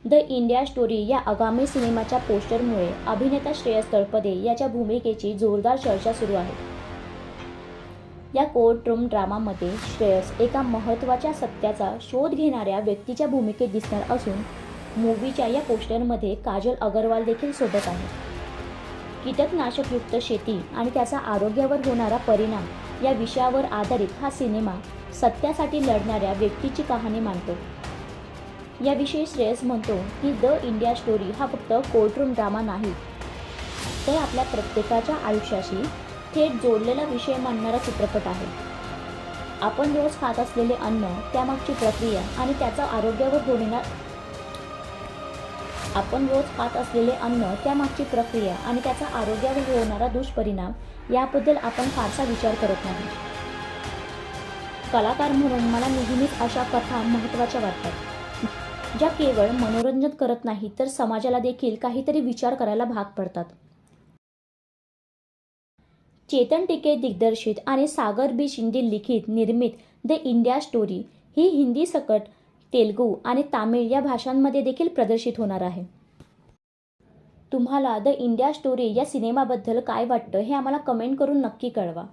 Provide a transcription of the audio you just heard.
The India story या आगामी सिनेमाच्या पोस्टरमुळे अभिनेता श्रेयस तळपदे याच्या भूमिकेची जोरदार चर्चा सुरू आहे. या कोर्टरूम ड्रामामध्ये श्रेयस एका महत्त्वाच्या सत्याचा शोध घेणाऱ्या व्यक्तीच्या भूमिकेत दिसणार असून मूवीच्या या पोस्टरमध्ये काजल अग्रवाल देखील सोबत आहे. कीटकनाशकयुक्त शेती आणि त्याचा आरोग्यावर होणारा परिणाम या विषयावर आधारित हा सिनेमा सत्यासाठी लढणाऱ्या व्यक्तीची कहाणी मांडतो. याविषयी श्रेयस म्हणतो की द इंडिया स्टोरी हा फक्त कोर्टरूम ड्रामा नाही, तर आपल्या प्रत्येकाच्या आयुष्याशी थेट जोडलेला विषय मांडणारा चित्रपट आहे. आपण रोज खात असलेले अन्न, त्यामागची प्रक्रिया आणि त्याचा आरोग्यावर होणारा दुष्परिणाम याबद्दल आपण फारसा विचार करत नाही. कलाकार म्हणून मला नेहमीच अशा कथा महत्त्वाच्या वाटतात, ज्या केवळ मनोरंजन करत नाहीत तर समाजाला देखील काहीतरी विचार करायला भाग पडतात. चेतन टिके दिग्दर्शित आणि सागर बी शिंदे लिखित निर्मित द इंडिया स्टोरी ही हिंदीसकट तेलुगू आणि तामिळ या भाषांमध्ये देखील प्रदर्शित होणार आहे. तुम्हाला द इंडिया स्टोरी या सिनेमाबद्दल काय वाटतं हे आम्हाला कमेंट करून नक्की कळवा.